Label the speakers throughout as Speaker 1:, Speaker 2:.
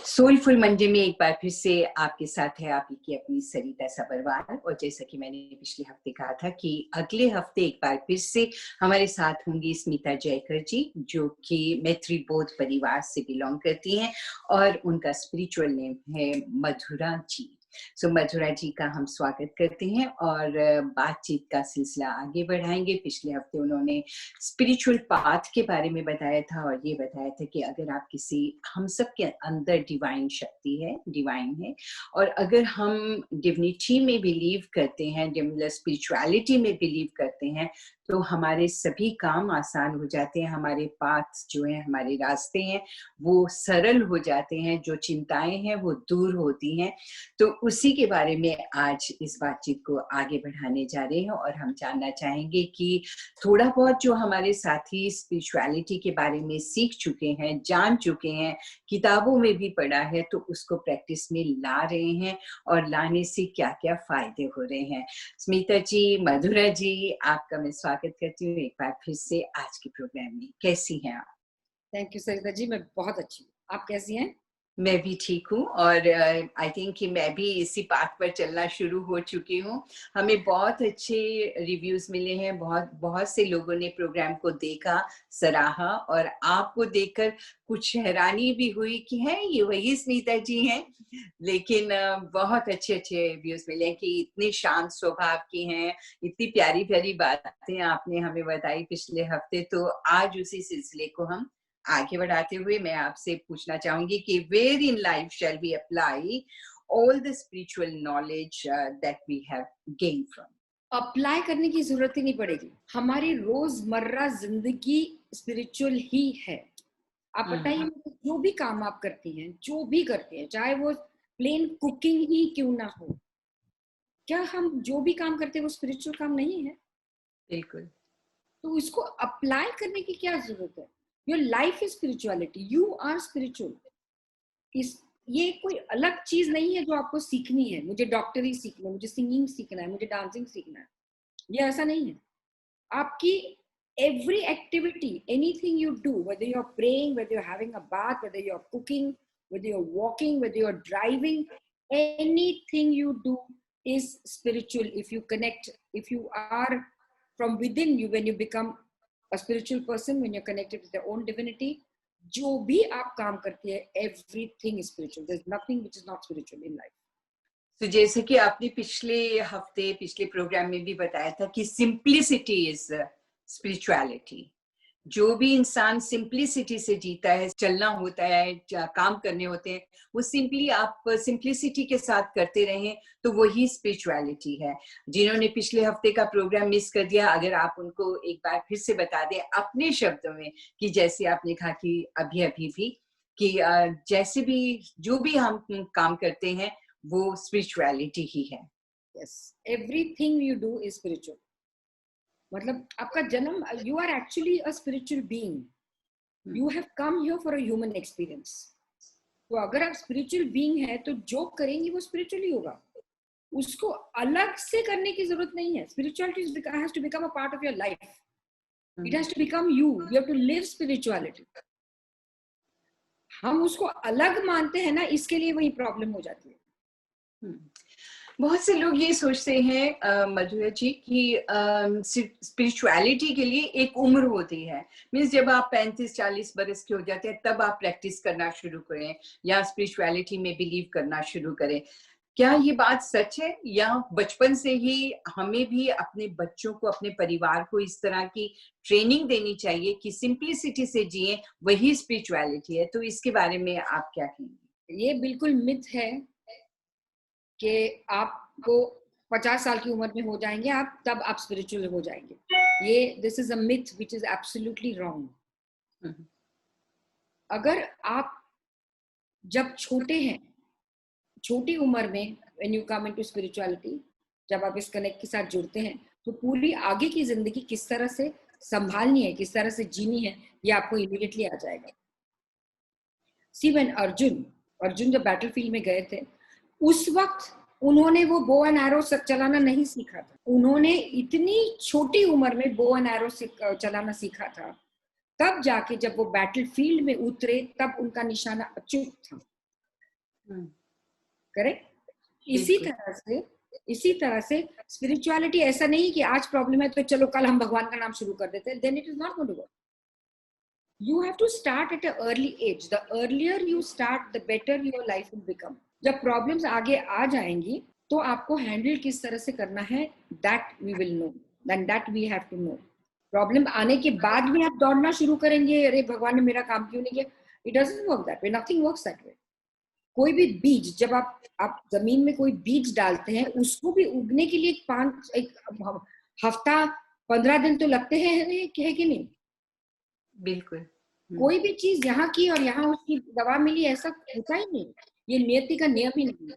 Speaker 1: Soulful Monday में एक बार फिर से आपके साथ है आपकी की अपनी सरिता सबरवाल। और जैसा कि मैंने पिछले हफ्ते कहा था कि अगले हफ्ते एक बार फिर से हमारे साथ होंगी स्मिता जयकर जी, जो कि मैत्री बोध परिवार से बिलोंग करती हैं और उनका स्पिरिचुअल नेम है मधुरा जी। सो मधुरा जी का हम स्वागत करते हैं और बातचीत का सिलसिला आगे बढ़ाएंगे। पिछले हफ्ते उन्होंने स्पिरिचुअल पाथ के बारे में बताया था और ये बताया था कि अगर आप किसी, हम सब के अंदर डिवाइन शक्ति है, डिवाइन है, और अगर हम डिविनिटी में बिलीव करते हैं, स्पिरिचुअलिटी में बिलीव करते हैं, तो हमारे सभी काम आसान हो जाते हैं, हमारे पाथ जो है, हमारे रास्ते हैं वो सरल हो जाते हैं, जो चिंताएं हैं वो दूर होती हैं। तो उसी के बारे में आज इस बातचीत को आगे बढ़ाने जा रहे हैं और हम जानना चाहेंगे कि थोड़ा बहुत जो हमारे साथी स्पिरिचुअलिटी के बारे में सीख चुके हैं, जान चुके हैं, किताबों में भी पढ़ा है, तो उसको प्रैक्टिस में ला रहे हैं और लाने से क्या क्या फायदे हो रहे हैं। स्मिता जी, मधुरा जी, आपका मैं स्वागत करती हूँ एक बार फिर से आज के प्रोग्राम में। कैसी हैं आप?
Speaker 2: थैंक यू सरिता जी, मैं बहुत अच्छी हूँ। आप कैसी हैं?
Speaker 1: मैं भी ठीक हूँ और आई थिंक कि मैं भी इसी पाथ पर चलना शुरू हो चुकी हूँ। हमें बहुत अच्छे रिव्यूज मिले हैं, बहुत बहुत से लोगों ने प्रोग्राम को देखा, सराहा, और आपको देखकर कुछ हैरानी भी हुई कि है ये वही स्मिता जी हैं। लेकिन बहुत अच्छे अच्छे रिव्यूज मिले कि इतनी शांत स्वभाव की हैं, इतनी प्यारी प्यारी बातें आपने हमें बताई पिछले हफ्ते। तो आज उसी सिलसिले को हम आगे बढ़ाते हुए मैं आपसे पूछना चाहूंगी कि where in life shall we apply all the spiritual knowledge that we have gain from?
Speaker 2: Apply करने की जरूरत ही नहीं पड़ेगी, हमारी रोजमर्रा जिंदगी स्पिरिचुअल ही है। आप बताइए मुझे, जो भी काम आप करती हैं, जो भी करते हैं, चाहे वो प्लेन कुकिंग ही क्यों ना हो, क्या हम जो भी काम करते हैं वो स्पिरिचुअल काम नहीं है?
Speaker 1: बिल्कुल।
Speaker 2: तो इसको अप्लाई करने की क्या जरूरत है? Your life is spirituality, you are spiritual. इस ये कोई अलग चीज नहीं है जो आपको सीखनी है। मुझे डॉक्टरी सीखना है, मुझे सिंगिंग सीखना है, मुझे डांसिंग सीखना है, ये ऐसा नहीं है। आपकी every activity, anything you do, whether you're praying, whether you're having a bath, whether you're cooking, whether you're walking, whether you're driving, anything you do is spiritual. If you connect, if you are from within you, when you become a spiritual person, when you're connected with your own divinity, जो भी आप काम करती है, everything is spiritual. There's nothing which is not spiritual in life.
Speaker 1: तो जैसे कि आपने पिछले हफ्ते पिछले प्रोग्राम में भी बताया था कि सिंप्लिसिटी इज स्पिरिचुअलिटी। जो भी इंसान सिंप्लिसिटी से जीता है, चलना होता है, काम करने होते हैं, वो सिंपली आप सिंप्लिसिटी के साथ करते रहें तो वही स्पिरिचुअलिटी है। जिन्होंने पिछले हफ्ते का प्रोग्राम मिस कर दिया, अगर आप उनको एक बार फिर से बता दें अपने शब्दों में कि जैसे आपने कहा कि अभी अभी भी कि जैसे भी जो भी हम काम करते हैं वो स्पिरिचुअलिटी ही है।
Speaker 2: Yes, everything you do is spiritual. मतलब आपका जन्म, you are actually a spiritual being, you have come here for a human experience. तो अगर आप स्पिरिचुअल बीइंग है तो जो करेंगे वो स्पिरिचुअली होगा, उसको अलग से करने की जरूरत नहीं है। Spirituality has to become a part of your life, it has to become you have to live spirituality. हम उसको अलग मानते हैं ना, इसके लिए वही प्रॉब्लम हो जाती है।
Speaker 1: बहुत से लोग ये सोचते हैं मधुरा जी कि स्पिरिचुअलिटी के लिए एक उम्र होती है। मीन्स जब आप 35-40 बरस के हो जाते हैं तब आप प्रैक्टिस करना शुरू करें या स्पिरिचुअलिटी में बिलीव करना शुरू करें। क्या ये बात सच है या बचपन से ही हमें भी अपने बच्चों को, अपने परिवार को इस तरह की ट्रेनिंग देनी चाहिए कि सिंप्लिसिटी से जिए, वही स्पिरिचुअलिटी है? तो इसके बारे में आप क्या कहेंगे?
Speaker 2: ये बिल्कुल मिथ है कि आपको 50 साल की उम्र में हो जाएंगे आप, तब आप स्पिरिचुअल हो जाएंगे। ये this is a myth which is absolutely wrong. अगर आप जब छोटे हैं, छोटी उम्र में, when you come into spirituality, जब आप इस कनेक्ट के साथ जुड़ते हैं, तो पूरी आगे की जिंदगी किस तरह से संभालनी है, किस तरह से जीनी है, ये आपको इमीडिएटली आ जाएगा। सी व्हेन अर्जुन जब बैटलफील्ड में गए थे, उस वक्त उन्होंने वो बो एंड एरो चलाना नहीं सीखा था। उन्होंने इतनी छोटी उम्र में बो एंड एरो चलाना सीखा था, तब जाके जब वो बैटलफील्ड में उतरे तब उनका निशाना अचूक था। करेक्ट? इसी तरह से स्पिरिचुअलिटी ऐसा नहीं कि आज प्रॉब्लम है तो चलो कल हम भगवान का नाम शुरू कर देते हैं, then it is not going to work. You have to start at an early age. The earlier you start, the better your life will become. जब प्रॉब्लम्स आगे आ जाएंगी तो आपको हैंडल किस तरह से करना है, that we will know, and that we have to know. Problem आने के बाद भी आप दौड़ना शुरू करेंगे, अरे भगवान ने मेरा काम क्यों नहीं किया, it doesn't work that way. Nothing works that way. कोई भी बीज, जब आप जमीन में कोई बीज डालते हैं, उसको भी उगने के लिए एक हफ्ता 15 दिन तो लगते हैं, है कि नहीं?
Speaker 1: बिल्कुल.
Speaker 2: कोई भी चीज यहाँ की और यहाँ उसकी दवा मिली, ऐसा होता ही नहीं. ये नियति का नियम ही नहीं है.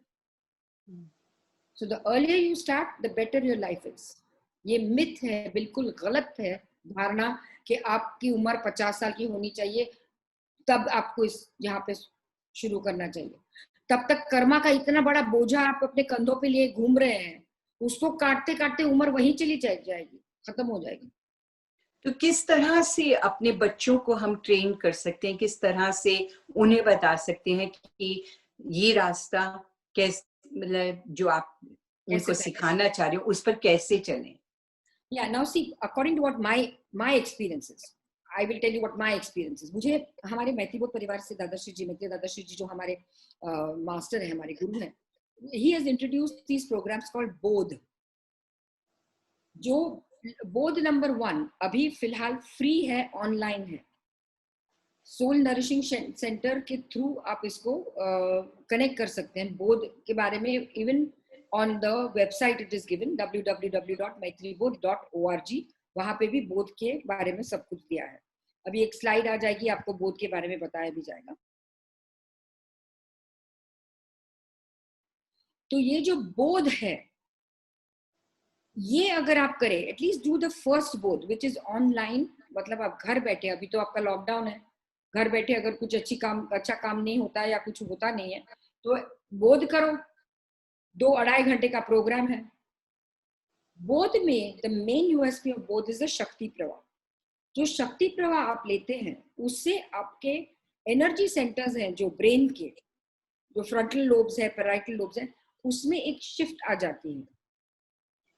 Speaker 2: So the earlier you start the better your life is. ये मिथ है, बिल्कुल गलत है धारणा कि आपकी उम्र 50 साल की होनी चाहिए तब आपको इस यहाँ पे शुरू करना चाहिए. तब तक कर्मा का इतना बड़ा बोझा आप अपने कंधों पे लिए घूम रहे हैं, उसको काटते काटते उम्र वहीं चली जाएगी, खत्म हो जाएगी.
Speaker 1: तो किस तरह से अपने बच्चों को हम ट्रेन कर सकते हैं, किस तरह से उन्हें बता सकते हैं कि ये रास्ता कैसे, मतलब जो आप उनको सिखाना चाह रहे हो उस पर कैसे चलें?
Speaker 2: Yeah, now see, according to what my experiences, I will tell you what my experiences. मुझे हमारे मैत्री बोध परिवार से मैत्री दादाश्री जी जो हमारे मास्टर हैं, हमारे गुरु हैं, he has introduced these programs called बोध. जो बोध नंबर 1 अभी फिलहाल फ्री है, ऑनलाइन है. सोल नरिशिंग सेंटर के थ्रू आप इसको कनेक्ट कर सकते हैं. बोध के बारे में even on the website it is given www.maitribodh.org. वहां पे भी बोध के बारे में सब कुछ दिया है. अभी एक स्लाइड आ जाएगी, आपको बोध के बारे में बताया भी जाएगा. तो ये जो बोध है, ये अगर आप करें, एटलीस्ट डू द फर्स्ट बोध विच इज ऑनलाइन. मतलब आप घर बैठे, अभी तो आपका लॉकडाउन है, घर बैठे अगर कुछ अच्छा काम नहीं होता है या कुछ होता नहीं है तो बोध करो. 2-2.5 घंटे का प्रोग्राम है. बोध में द मेन यूएसपी ऑफ बोध इज द शक्ति प्रवाह. जो शक्ति प्रवाह आप लेते हैं उससे आपके एनर्जी सेंटर्स हैं जो ब्रेन के, जो फ्रंटल लोब्स है, पैराइटल लोब्स है, उसमें एक शिफ्ट आ जाती है.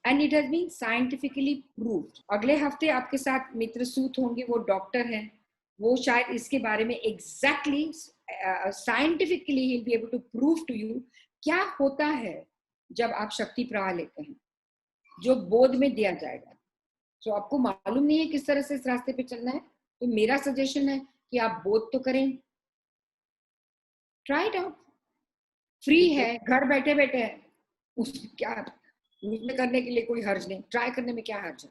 Speaker 2: And it has been scientifically proved. अगले हफ्ते आपके साथ मित्र सूत होंगे, वो डॉक्टर हैं, वो शायद इसके बारे में exactly scientifically he will be able to prove to you क्या होता है जब आप शक्ति प्रवाह लेते हैं, जो बोध में दिया जाएगा. तो आपको मालूम नहीं है किस तरह से इस रास्ते पे चलना है, तो मेरा सजेशन है कि आप बोध तो करें. Try it out. फ्री है, घर बैठे बैठे है, उसमें करने के लिए कोई हर्ज नहीं. ट्राई करने में क्या हर्ज है?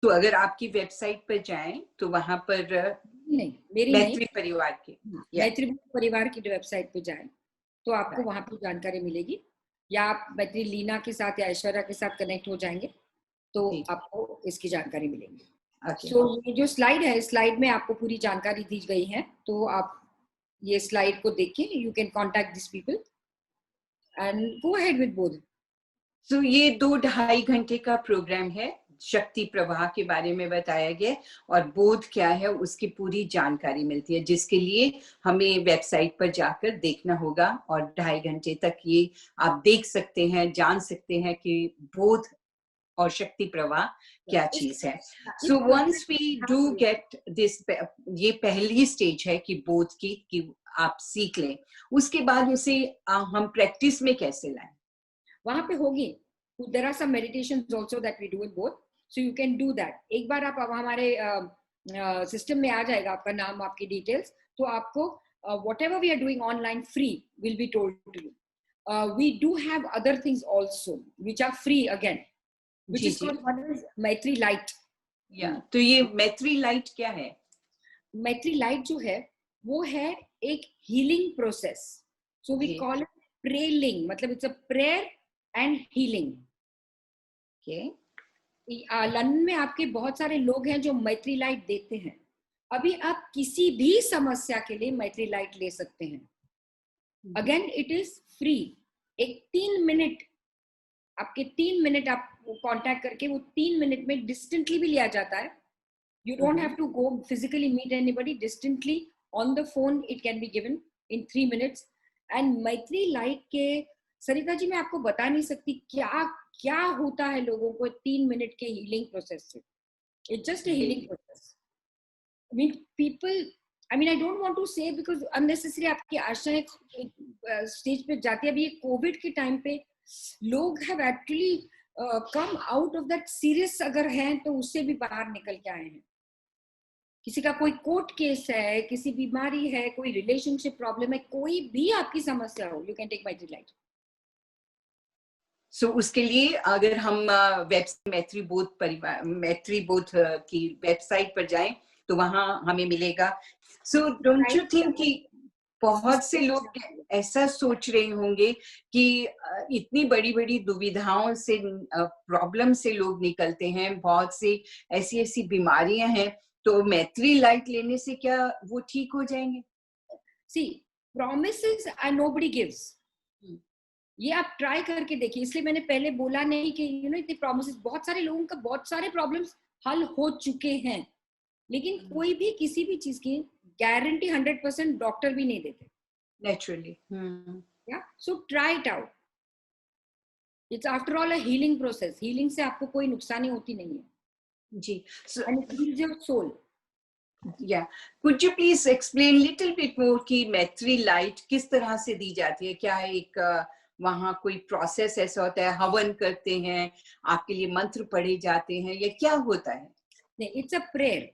Speaker 1: तो अगर आपकी वेबसाइट पर जाएं तो वहां पर
Speaker 2: नहीं, मेरी
Speaker 1: मैत्री परिवार की,
Speaker 2: मैत्री परिवार की वेबसाइट पे जाएं तो आपको वहां पर जानकारी मिलेगी. या आप मैत्री लीना के साथ या ऐश्वर्या के साथ कनेक्ट हो जाएंगे तो आपको इसकी जानकारी मिलेगी. तो ये जो स्लाइड है, स्लाइड में आपको पूरी जानकारी दी गई है, तो आप ये स्लाइड को देखें. You can contact this people and go ahead with बोध.
Speaker 1: तो ये 2-2.5 घंटे का प्रोग्राम है. शक्ति प्रवाह के बारे में बताया गया और बोध क्या है उसकी पूरी जानकारी मिलती है, जिसके लिए हमें वेबसाइट पर जाकर देखना होगा और 2.5 घंटे तक ये आप देख सकते हैं, जान सकते हैं कि बोध और शक्ति प्रवाह क्या चीज है. So once we do get this, ये पहली स्टेज है कि बोध की, कि आप सीख लें, उसके बाद उसे हम प्रैक्टिस में कैसे लाएं?
Speaker 2: वहां पे होगी. There are some meditations also that we do in both, so you can do that. एक बार आप हमारे सिस्टम में आ जाएगा आपका नाम, आपकी डिटेल्स, तो आपको whatever we are doing online free will be told to you. We do have other things also which are free again, which is called one is Maitri Light.
Speaker 1: तो ये मैत्री लाइट क्या है?
Speaker 2: मैत्री लाइट जो है वो है एक healing process. So we call it prealing, मतलब it's a prayer and healing. London में आपके बहुत सारे लोग हैं जो मैत्री लाइट देते हैं. अभी आप किसी भी समस्या के लिए मैत्री लाइट ले सकते हैं. Again it is free. एक 3 मिनट, आपके 3 मिनट आप कांटेक्ट करके वो 3 मिनट में डिस्टेंटली भी लिया जाता है. You don't have to go physically meet anybody. Distantly on the phone it can be given in 3 minutes. And Maitri light के सरिता जी मैं आपको बता नहीं सकती क्या क्या होता है लोगों को 3 मिनट के हीलिंग प्रोसेस से. It's just a healing process. I mean, people, I mean, I don't want to say because unnecessary आपकी आशाएं स्टेज पे जाती है. अभी ये कोविड के टाइम पे लोग have actually come out of that serious अगर हैं तो उससे भी बाहर निकल के आए हैं. किसी का कोई कोर्ट केस है, किसी बीमारी है, कोई रिलेशनशिप प्रॉब्लम है, कोई भी आपकी समस्या हो, you can take Maitri light.
Speaker 1: सो उसके लिए अगर हम मैत्री बोध की वेबसाइट पर जाएं तो वहां हमें मिलेगा. सो डोंट यू थिंक कि बहुत से लोग ऐसा सोच रहे होंगे कि इतनी बड़ी बड़ी दुविधाओं से, प्रॉब्लम से लोग निकलते हैं, बहुत सी ऐसी ऐसी बीमारियां हैं, तो मैत्री लाइट लेने से क्या वो ठीक हो जाएंगे?
Speaker 2: सी promises and nobody gives. ये आप ट्राई करके देखिए. इसलिए मैंने पहले बोला नहीं कि यू नो इतने प्रोमिसेस, बहुत सारे लोगों का बहुत सारे प्रॉब्लम्स हल हो चुके हैं, लेकिन कोई भी किसी भी चीज की गारंटी 100% डॉक्टर भी नहीं देते
Speaker 1: नेचुरली.
Speaker 2: या so try it out. It's after all a healing process. Healing से आपको कोई नुकसानी होती नहीं है
Speaker 1: जी.
Speaker 2: And it heals your soul.
Speaker 1: Yeah, could you please explain little bit more कि मैत्री लाइट किस तरह से दी जाती है? क्या एक वहाँ कोई प्रोसेस ऐसा होता है, हवन करते हैं, आपके लिए मंत्र पढ़े जाते हैं, या क्या होता है?
Speaker 2: नहीं, it's a prayer.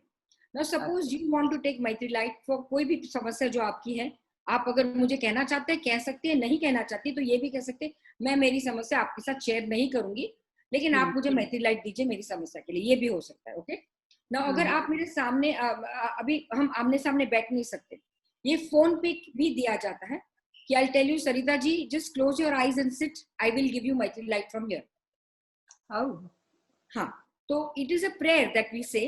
Speaker 2: Now suppose you want to take Maitri light for कोई भी समस्या जो आपकी है, आप अगर मुझे कहना चाहते हैं कह सकते हैं, नहीं कहना चाहती तो ये भी कह सकते हैं मैं मेरी समस्या आपके साथ शेयर नहीं करूंगी, लेकिन आप मुझे मैत्री लाइट दीजिए मेरी समस्या के लिए. ये भी हो सकता है. ओके ना, अगर आप मेरे सामने अभी हम आमने सामने बैठ नहीं सकते, ये फोन पे भी दिया जाता है कि I tell you Sarita ji just close your eyes and sit, I will give you maitri light from here. हाँ, तो it is a prayer that we say.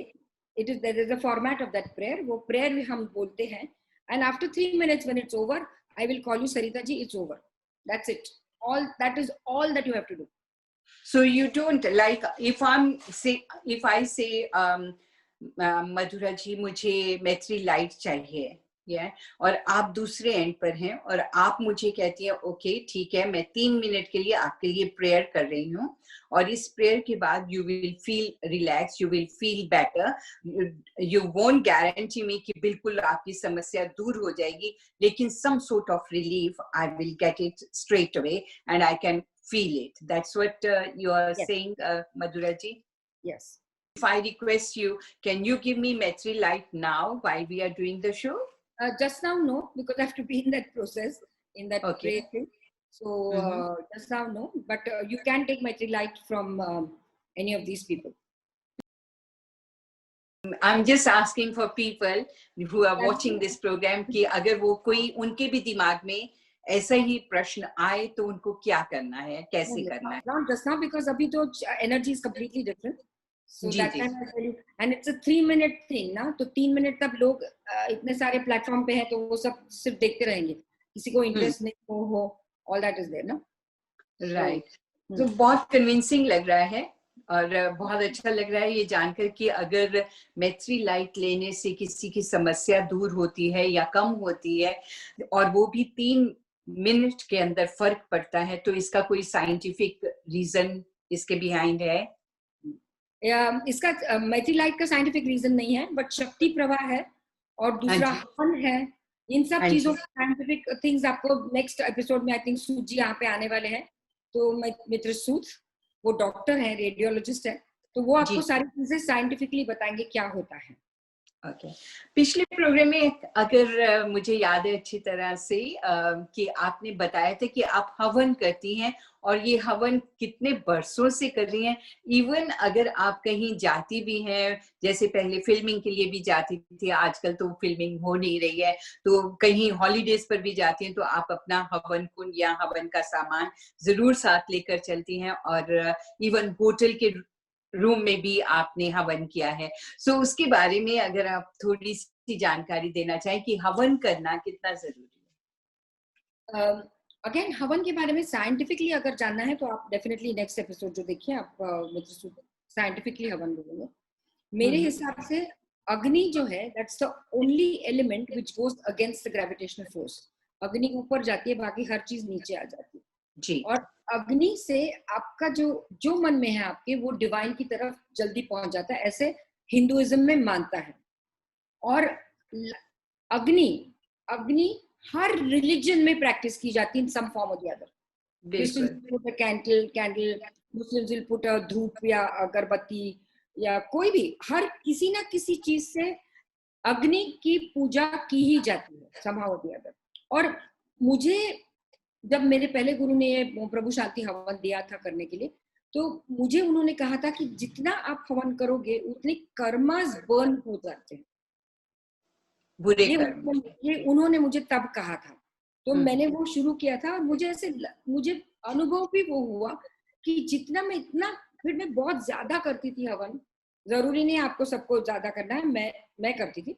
Speaker 2: It is there is a format of that prayer. वो prayer हम बोलते हैं and after 3 minutes when it's over I will call you Sarita ji, it's over. That's it. All that is all that you have to do.
Speaker 1: So you don't like if I say मधुरा जी मुझे मैत्री light चाहिए, और आप दूसरे and पर हैं और आप मुझे कहती हैं ओके ठीक है, मैं 3 मिनट के लिए आपके लिए प्रेयर कर रही हूँ, और इस प्रेयर के बाद you will feel relax, you will feel better, you won't guarantee me कि बिल्कुल आपकी समस्या दूर हो जाएगी, लेकिन some sort of relief I will get it straight away and I can feel it. That's what you are saying, Madhura ji?
Speaker 2: Yes.
Speaker 1: If I request you, can you give me Maitri light now while we are doing the show?
Speaker 2: Just now, no, because I have to be in that process, in that prayer thing. So just now, no. But you can take Maitri light from any of these people.
Speaker 1: I'm just asking for people who are watching this program कि अगर वो कोई उनके भी दिमाग में ऐसा ही प्रश्न आए तो उनको क्या करना है, कैसे करना है?
Speaker 2: Not just now, because अभी तो energy is completely different. So
Speaker 1: ji,
Speaker 2: that
Speaker 1: ji.
Speaker 2: time I tell you, and it's a 3 minute thing ना, तो 3 मिनट तब लोग इतने सारे प्लेटफॉर्म पे हैं तो वो सब सिर्फ देखते रहेंगे, किसी को इंटरेस्ट नहीं हो, all that is there ना.
Speaker 1: Right. तो बहुत कन्विंसिंग लग रहा है और बहुत अच्छा लग रहा है ये जानकर कि अगर मैत्री लाइट लेने से किसी की समस्या दूर होती है या कम होती है और वो भी 3 मिनट के अंदर फर्क पड़ता है, तो इसका कोई साइंटिफिक रीजन इसके बिहाइंड है?
Speaker 2: इसका मैत्री लाइट का साइंटिफिक रीजन नहीं है, बट शक्ति प्रवाह है और दूसरा हवन है. इन सब चीजों का साइंटिफिक थिंग्स आपको नेक्स्ट एपिसोड में आई थिंक सूद जी यहाँ पे आने वाले हैं. तो मित्र सूद वो डॉक्टर है, रेडियोलॉजिस्ट है, तो वो आपको सारी चीजें साइंटिफिकली बताएंगे क्या होता है.
Speaker 1: ओके. पिछले प्रोग्राम में अगर मुझे याद है अच्छी तरह से कि आपने बताया था कि आप हवन करती हैं और ये हवन कितने बरसों से कर रही हैं. इवन अगर आप कहीं जाती भी हैं, जैसे पहले फिल्मिंग के लिए भी जाती थी, आजकल तो फिल्मिंग हो नहीं रही है, तो कहीं हॉलीडेज पर भी जाती हैं तो आप अपना हवन कुंड या हवन का सामान जरूर साथ लेकर चलती हैं, और इवन होटल के रूम में भी आपने हवन किया है. सो उसके बारे में अगर आप थोड़ी सी जानकारी देना चाहें कि हवन करना कितना जरूरी है.
Speaker 2: अगेन हवन के बारे में साइंटिफिकली अगर जानना है तो आप डेफिनेटली नेक्स्ट एपिसोड जो देखिए आप साइंटिफिकली हवन बोलेंगे. मेरे हिसाब से अग्नि जो है that's the only element which goes against the gravitational force. अग्नि ऊपर जाती है, बाकी हर चीज नीचे आ जाती है।
Speaker 1: जी
Speaker 2: और अग्नि से आपका जो जो मन में है आपके, वो डिवाइन की तरफ जल्दी पहुंच जाता है, ऐसे हिंदुइज्म में मानता है। और अग्नि अग्नि हर रिलीजन में प्रैक्टिस की जाती है इन सम फॉर्म और द अदर। Christians
Speaker 1: बिल्कुल
Speaker 2: will put a candle, Muslims will put a धूप या अगरबत्ती, या कोई भी, हर किसी ना किसी चीज से अग्नि की पूजा की ही जाती है somehow or the other। और मुझे जब मेरे पहले गुरु ने ये प्रभु शांति हवन दिया था करने के लिए, तो मुझे उन्होंने कहा था कि जितना आप हवन करोगे उतने कर्मास बर्न हो जाते हैं।
Speaker 1: बुरे
Speaker 2: ये
Speaker 1: कर्म
Speaker 2: ये उन्होंने मुझे तब कहा था। तो
Speaker 1: हम्म
Speaker 2: मैंने वो शुरू किया था, और मुझे मुझे अनुभव भी वो हुआ कि जितना मैं इतना, फिर मैं बहुत ज्यादा करती थी हवन। जरूरी नहीं आपको सबको ज्यादा करना है, मैं करती थी।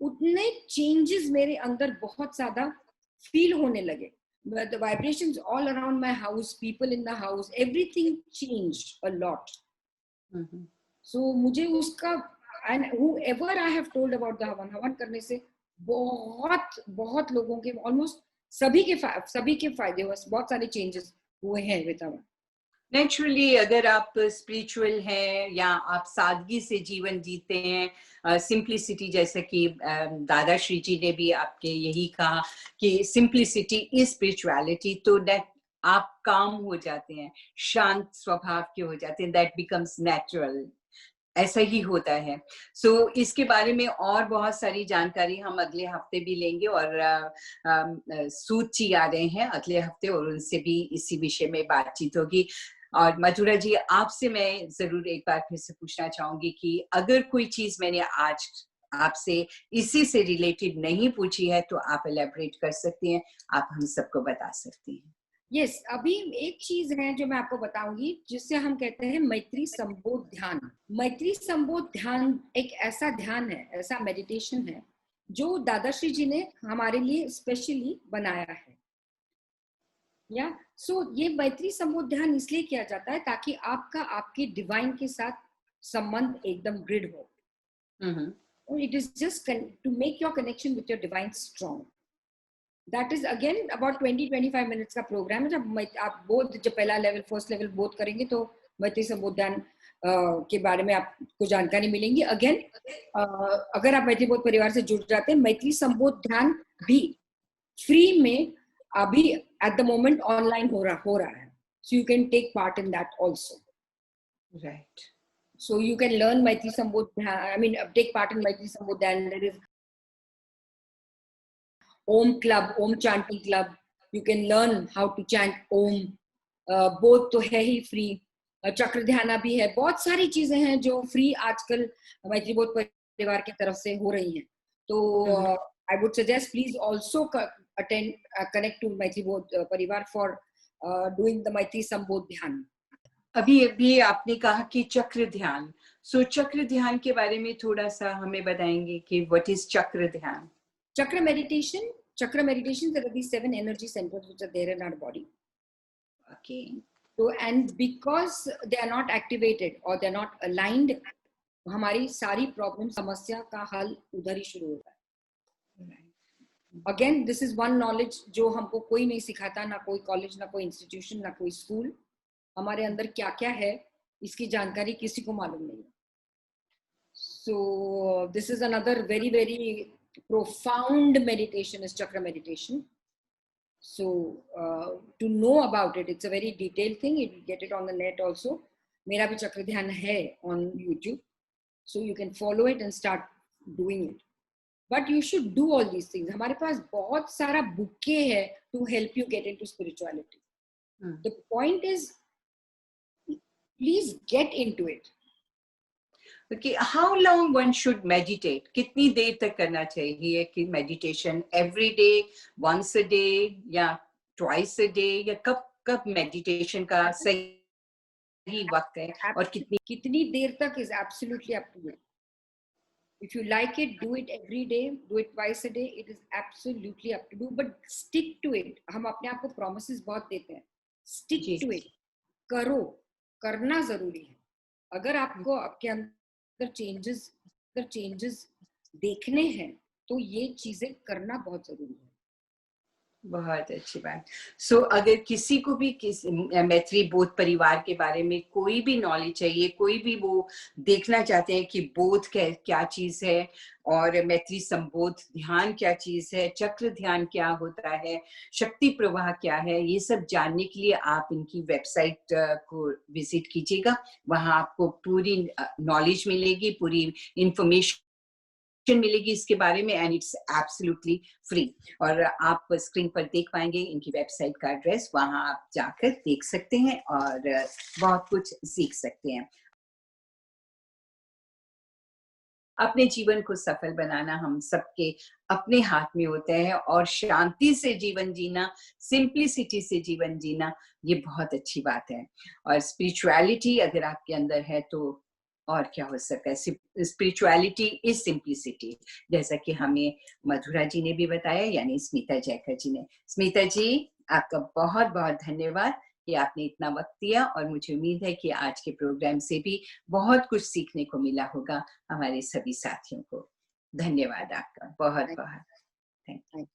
Speaker 2: उतने चेंजेस मेरे अंदर बहुत ज्यादा फील होने लगे। The vibrations all around my house, people in the house, everything changed a lot.
Speaker 1: Hmm
Speaker 2: So मुझे उसका, and whoever I have told about the हवन करने से बहुत बहुत लोगों के, ऑलमोस्ट सभी के फायदे हुए, बहुत सारे चेंजेस हुए हैं विद हवन।
Speaker 1: नेचुरली अगर आप स्पिरिचुअल हैं या आप सादगी से जीवन जीते हैं, सिंप्लिसिटी, जैसा कि दादाश्री जी ने भी आपके यही कहा कि सिंप्लिसिटी इज स्पिरिचुअलिटी, तो दैट आप काम हो जाते हैं, शांत स्वभाव के हो जाते हैं, दैट बिकम्स नेचुरल, ऐसा ही होता है। सो इसके बारे में और बहुत सारी जानकारी हम अगले हफ्ते भी लेंगे, और सूद जी आ रहे हैं अगले हफ्ते और उनसे भी इसी विषय में बातचीत होगी। और मधुरा जी, आपसे मैं जरूर एक बार फिर से पूछना चाहूंगी कि अगर कोई चीज मैंने आज आपसे इसी से रिलेटेड नहीं पूछी है तो आप एलैबोरेट कर सकती हैं, आप हम सबको बता सकती हैं।
Speaker 2: यस, अभी एक चीज है जो मैं आपको बताऊंगी, जिससे हम कहते हैं मैत्री संबोध ध्यान। मैत्री संबोध ध्यान एक ऐसा ध्यान है, ऐसा मेडिटेशन है जो दादाश्री जी ने हमारे लिए स्पेशली बनाया है। या ये मैत्री संबोध ध्यान इसलिए किया जाता है ताकि आपका आपके डिवाइन के साथ संबंध एकदम दृढ़ हो। It is just to make your connection with your divine strong. That is again about 20-25 minutes का प्रोग्राम है। जब आप बोध, जब पहला लेवल, फर्स्ट लेवल बोध करेंगे तो मैत्री संबोध ध्यान के बारे में आपको जानकारी मिलेंगी। अगेन अगर आप मैत्री बोध परिवार से जुड़ जाते हैं, मैत्री संबोध ध्यान भी फ्री में अभी एट द मोमेंट ऑनलाइन हो रहा है, so you can take part in that also.
Speaker 1: Right,
Speaker 2: so you can learn Maitri Sambodh Dhyan, I mean take part in Maitri Sambodh Dhyan. There is Om club, Om chanting club. You can learn how to chant Om. बोध तो है ही free, चक्र ध्याना भी है, बहुत सारी चीजें हैं जो फ्री आजकल मैत्री बोध परिवार की तरफ से हो रही हैं। तो I would suggest please also attend, connect to Maitri Bodh परिवार फॉर डूइंग द मैत्री संबोध ध्यान।
Speaker 1: अभी आपने कहा कि चक्र ध्यान, सो चक्र ध्यान के बारे में थोड़ा सा हमें बताएंगे कि व्हाट इज चक्र ध्यान?
Speaker 2: Chakra meditation, there are these 7 energy centers which are there in our body.
Speaker 1: Okay.
Speaker 2: So, and because they are not activated or they are not aligned, हमारी सारी प्रॉब्लम, समस्या का हल उधर ही शुरू होता है। Again this is one knowledge जो हमको कोई नहीं सिखाता, ना कोई कॉलेज, ना कोई इंस्टीट्यूशन, ना कोई स्कूल। हमारे अंदर क्या क्या है इसकी जानकारी किसी को मालूम नहीं है। So this is another very very profound meditation is chakra meditation. So to know about it, it's a very detailed thing. You get it on the net also. मेरा भी चक्र ध्यान है on YouTube, so you can follow it and start doing it. But you should do all these things. हमारे पास बहुत सारा bouquet है to help you get into spirituality. The point is, please get into it.
Speaker 1: Okay, how long one should meditate? कितनी देर तक करना चाहिए कि meditation every day, once a day या twice a day, या कब meditation का सही वक्त है और
Speaker 2: कितनी देर तक is absolutely up to you. If you like it, do it every day, do it twice a day. It is absolutely up to you, but stick to it. हम अपने आप को promises बहुत देते हैं, stick to it. करो, करना जरूरी है। अगर आपको आपके अंदर चेंजेस देखने हैं तो ये चीजें करना बहुत जरूरी है।
Speaker 1: बहुत अच्छी बात। सो अगर किसी को भी मैत्री बोध परिवार के बारे में कोई भी नॉलेज चाहिए, कोई भी वो देखना चाहते हैं कि बोध क्या चीज है और मैत्री संबोध ध्यान क्या चीज है, चक्र ध्यान क्या होता है, शक्ति प्रवाह क्या है, ये सब जानने के लिए आप इनकी वेबसाइट को विजिट कीजिएगा। वहां आपको पूरी नॉलेज मिलेगी, पूरी इंफॉर्मेशन मिलेगी इसके बारे में, एंड इट्स एब्सोल्युटली फ्री। और आप स्क्रीन पर देख पाएंगे इनकी वेबसाइट का एड्रेस, वहां आप जाकर देख सकते हैं और बहुत कुछ सीख सकते हैं। अपने जीवन को सफल बनाना हम सबके अपने हाथ में होता है, और शांति से जीवन जीना, सिंप्लिसिटी से जीवन जीना, ये बहुत अच्छी बात है। और स्पिरिचुअलिटी अगर आपके अंदर है तो और क्या हो सकता है। स्पिरिचुअलिटी इज सिंप्लिसिटी, जैसा कि हमें मधुरा जी ने भी बताया, यानी स्मिता जयकर जी ने। स्मिता जी, आपका बहुत बहुत धन्यवाद कि आपने इतना वक्त दिया, और मुझे उम्मीद है कि आज के प्रोग्राम से भी बहुत कुछ सीखने को मिला होगा हमारे सभी साथियों को। धन्यवाद आपका बहुत बहुत। Thank you.